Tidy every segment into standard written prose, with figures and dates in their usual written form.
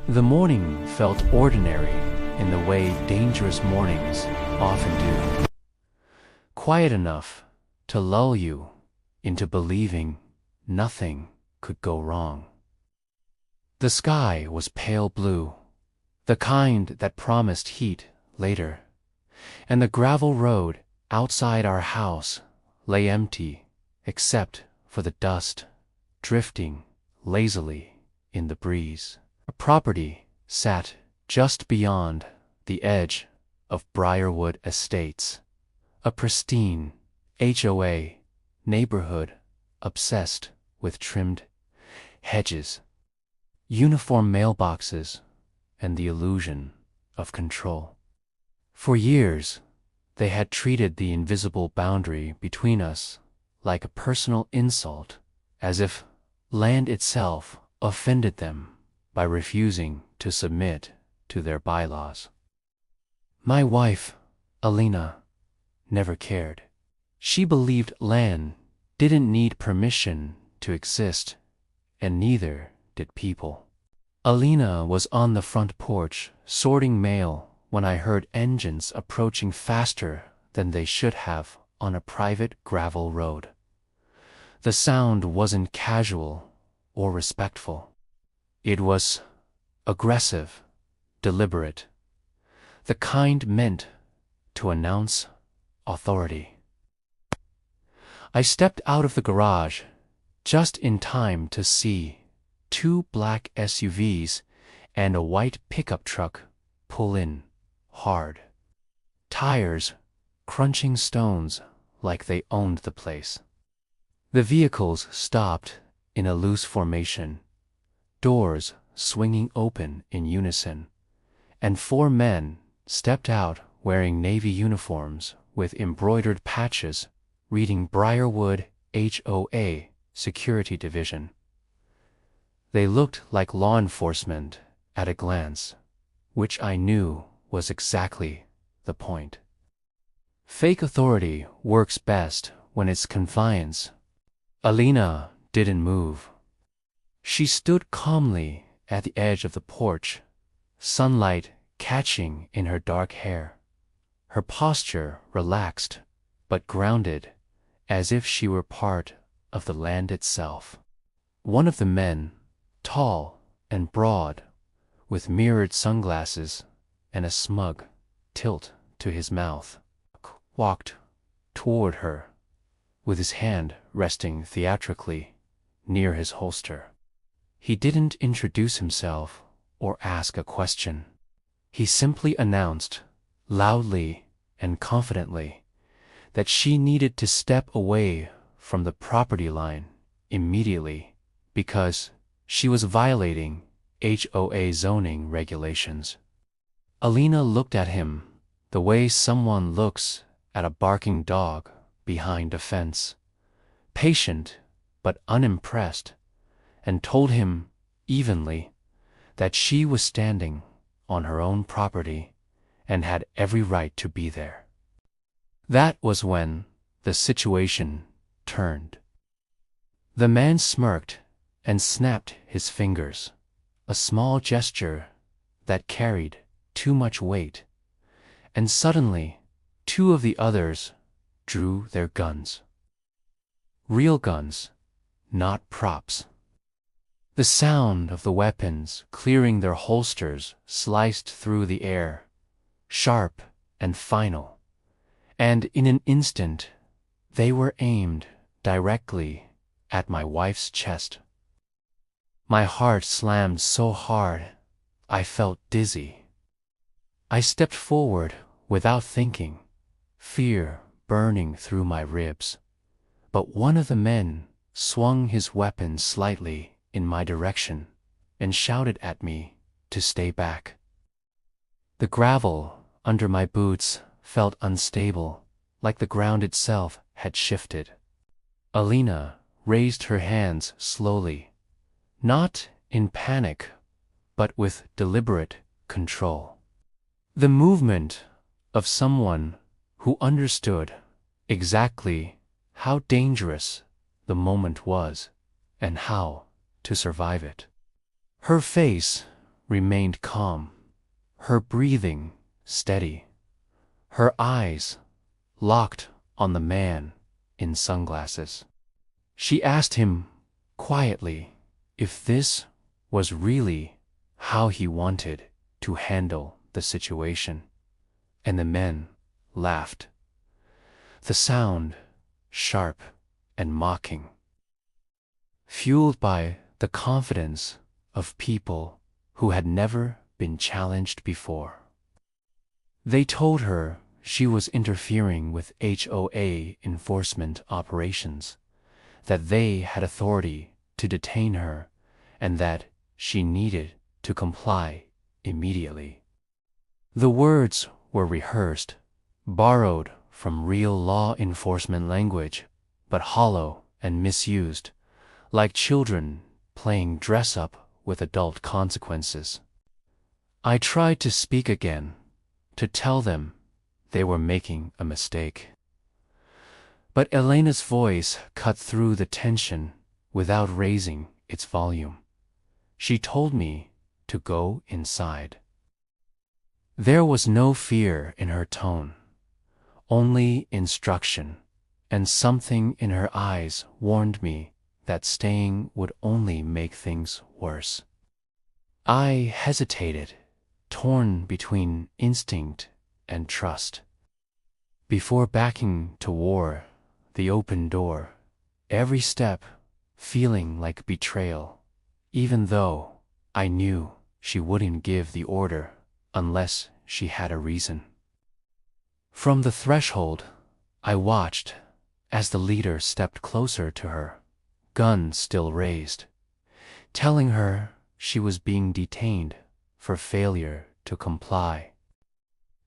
The morning felt ordinary in the way dangerous mornings often do. Quiet enough to lull you into believing nothing could go wrong. The sky was pale blue, the kind that promised heat later, and the gravel road outside our house lay empty except for the dust drifting lazily in the breeze. A property sat just beyond the edge of Briarwood Estates, a pristine HOA neighborhood obsessed with trimmed hedges, uniform mailboxes, and the illusion of control. For years, they had treated the invisible boundary between us like a personal insult, as if land itself offended them by refusing to submit to their bylaws. My wife, Alina, never cared. She believed land didn't need permission to exist, and neither did people. Alina was on the front porch sorting mail when I heard engines approaching faster than they should have on a private gravel road. The sound wasn't casual or respectful. It was aggressive, deliberate, the kind meant to announce authority. I stepped out of the garage just in time to see two black SUVs and a white pickup truck pull in hard, tires crunching stones like they owned the place. The vehicles stopped in a loose formation, doors swinging open in unison, and four men stepped out wearing navy uniforms with embroidered patches reading Briarwood HOA Security Division. They looked like law enforcement at a glance, which I knew was exactly the point. Fake authority works best when it's confiance. Alina didn't move. She stood calmly at the edge of the porch, sunlight catching in her dark hair. Her posture relaxed but grounded, as if she were part of the land itself. One of the men, tall and broad, with mirrored sunglasses and a smug tilt to his mouth, walked toward her, with his hand resting theatrically near his holster. He didn't introduce himself or ask a question. He simply announced, loudly and confidently, that she needed to step away from the property line immediately because she was violating HOA zoning regulations. Alina looked at him the way someone looks at a barking dog behind a fence, patient but unimpressed, and told him evenly that she was standing on her own property and had every right to be there. That was when the situation turned. The man smirked and snapped his fingers, a small gesture that carried too much weight, and suddenly two of the others drew their guns. Real guns, not props. The sound of the weapons clearing their holsters sliced through the air, sharp and final, and in an instant they were aimed directly at my wife's chest. My heart slammed so hard I felt dizzy. I stepped forward without thinking, fear burning through my ribs, but one of the men swung his weapon slightly in my direction and shouted at me to stay back. The gravel under my boots felt unstable, like the ground itself had shifted. Alina raised her hands slowly, not in panic, but with deliberate control. The movement of someone who understood exactly how dangerous the moment was and how to survive it. Her face remained calm, her breathing steady, her eyes locked on the man in sunglasses. She asked him quietly if this was really how he wanted to handle the situation, and the man laughed, the sound sharp and mocking, fueled by the confidence of people who had never been challenged before. They told her she was interfering with HOA enforcement operations, that they had authority to detain her, and that she needed to comply immediately. The words were rehearsed, borrowed from real law enforcement language, but hollow and misused, like children playing dress-up with adult consequences. I tried to speak again, to tell them they were making a mistake. But Elena's voice cut through the tension without raising its volume. She told me to go inside. There was no fear in her tone, only instruction, and something in her eyes warned me that staying would only make things worse. I hesitated, torn between instinct and trust. Before backing toward the open door, every step feeling like betrayal, even though I knew she wouldn't give the order unless she had a reason. From the threshold, I watched as the leader stepped closer to her, gun still raised, telling her she was being detained for failure to comply.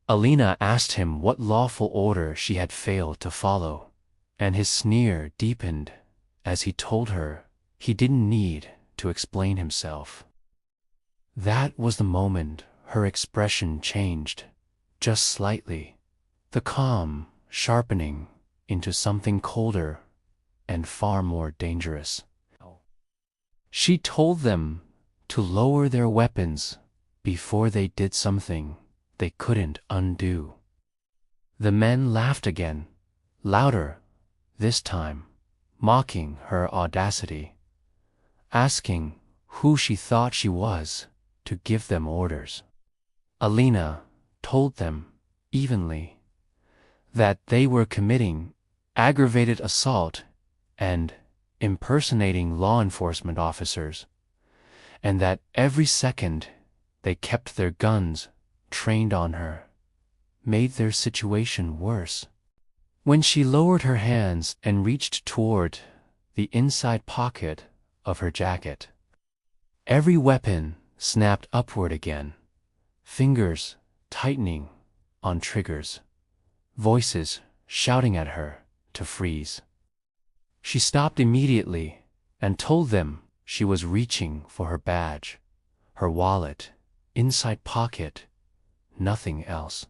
Alina asked him what lawful order she had failed to follow, and his sneer deepened as he told her he didn't need to explain himself. That was the moment her expression changed, just slightly, the calm sharpening into something colder and far more dangerous. She told them to lower their weapons before they did something they couldn't undo. The men laughed again, louder this time, mocking her audacity, asking who she thought she was to give them orders. Alina told them evenly that they were committing aggravated assault and impersonating law enforcement officers, and that every second they kept their guns trained on her made their situation worse. When she lowered her hands and reached toward the inside pocket of her jacket, every weapon snapped upward again, fingers tightening on triggers, voices shouting at her to freeze. She stopped immediately and told them she was reaching for her badge, her wallet, inside pocket, nothing else.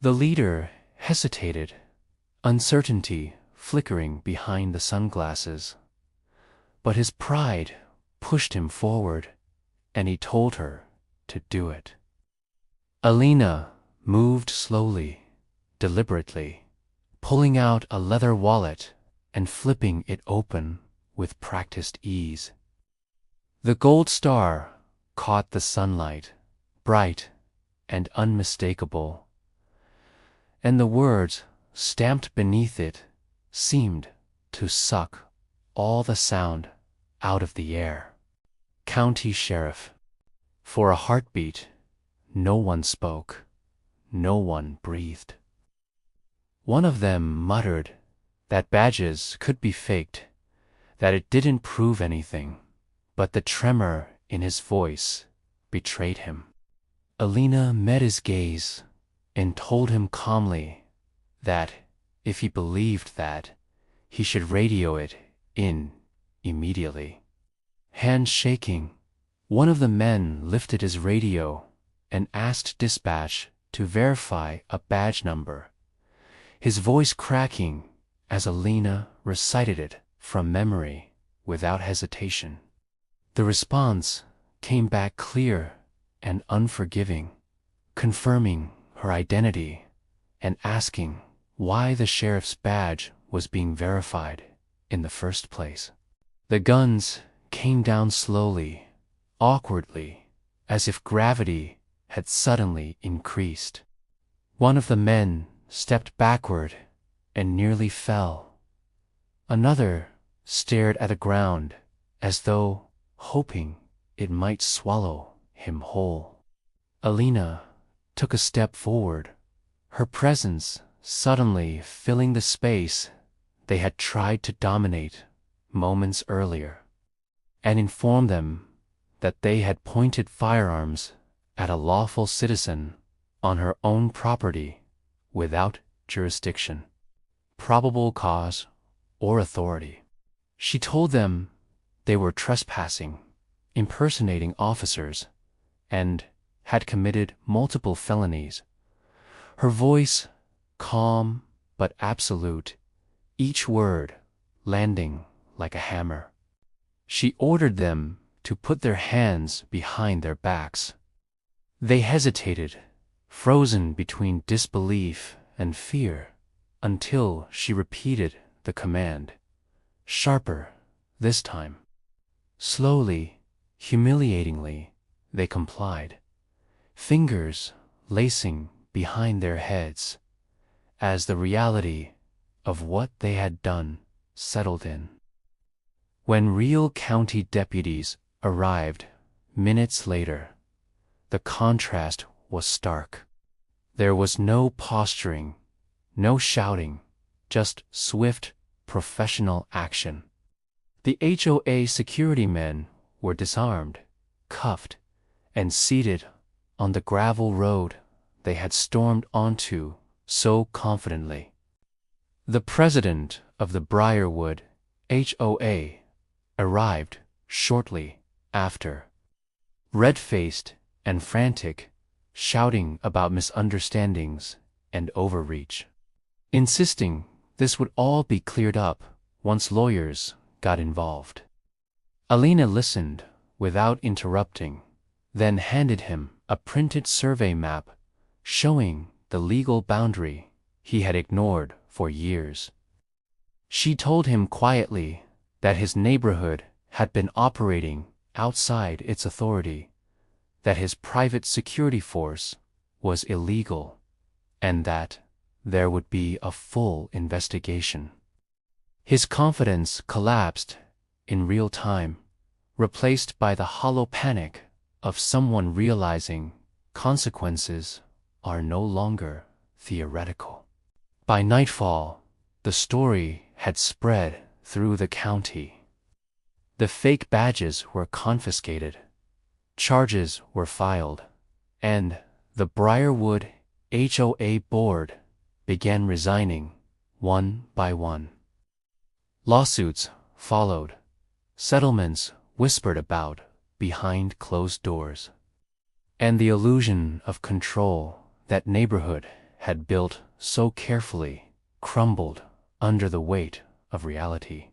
The leader hesitated, uncertainty flickering behind the sunglasses, but his pride pushed him forward, and he told her to do it. Alina moved slowly, deliberately, pulling out a leather wallet and flipping it open with practiced ease. The gold star caught the sunlight, bright and unmistakable, and the words stamped beneath it seemed to suck all the sound out of the air. County Sheriff. For a heartbeat, no one spoke, no one breathed. One of them muttered that badges could be faked, that it didn't prove anything, but the tremor in his voice betrayed him. Alina met his gaze and told him calmly that if he believed that, he should radio it in immediately. Hands shaking, one of the men lifted his radio and asked dispatch to verify a badge number, his voice cracking as Alina recited it from memory without hesitation. The response came back clear and unforgiving, confirming her identity and asking why the sheriff's badge was being verified in the first place. The guns came down slowly, awkwardly, as if gravity had suddenly increased. One of the men stepped backward and nearly fell. Another stared at the ground as though hoping it might swallow him whole. Alina took a step forward, her presence suddenly filling the space they had tried to dominate moments earlier, and informed them that they had pointed firearms at a lawful citizen on her own property without jurisdiction, probable cause, or authority. She told them they were trespassing, impersonating officers, and had committed multiple felonies. Her voice calm but absolute, each word landing like a hammer. She ordered them to put their hands behind their backs. They hesitated, frozen between disbelief and fear, until she repeated the command, sharper this time. Slowly, humiliatingly, they complied, fingers lacing behind their heads, as the reality of what they had done settled in. When real county deputies arrived minutes later, the contrast was stark. There was no posturing, no shouting, just swift, professional action. The HOA security men were disarmed, cuffed, and seated on the gravel road they had stormed onto so confidently. The president of the Briarwood HOA arrived shortly after, red-faced and frantic, shouting about misunderstandings and overreach, insisting this would all be cleared up once lawyers got involved. Alina listened without interrupting, then handed him a printed survey map showing the legal boundary he had ignored for years. She told him quietly that his neighborhood had been operating outside its authority, that his private security force was illegal, and that there would be a full investigation. His confidence collapsed in real time, replaced by the hollow panic of someone realizing consequences are no longer theoretical. By nightfall, the story had spread through the county. The fake badges were confiscated, charges were filed, and the Briarwood HOA board began resigning one by one. Lawsuits followed, settlements whispered about behind closed doors, and the illusion of control that neighborhood had built so carefully crumbled under the weight of reality.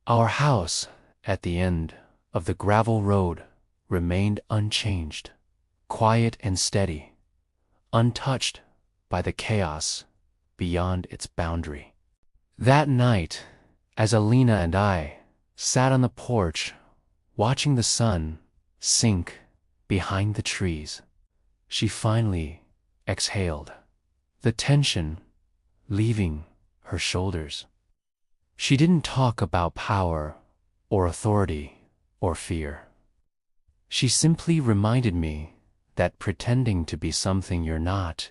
Our house at the end of the gravel road remained unchanged, quiet and steady, untouched by the chaos beyond its boundary. That night, as Alina and I sat on the porch watching the sun sink behind the trees, she finally exhaled, the tension leaving her shoulders. She didn't talk about power or authority or fear. She simply reminded me that pretending to be something you're not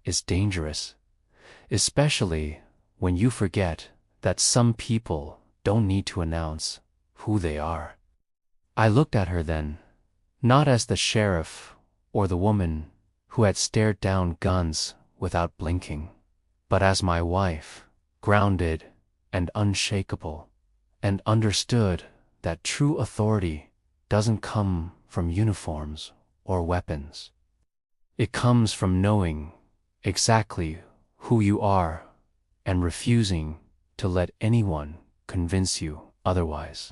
is dangerous, especially when you forget that some people don't need to announce who they are. I looked at her then, not as the sheriff or the woman who had stared down guns without blinking, but as my wife, grounded and unshakable, and understood that true authority doesn't come from uniforms or weapons. It comes from knowing exactly who you are and refusing to let anyone convince you otherwise.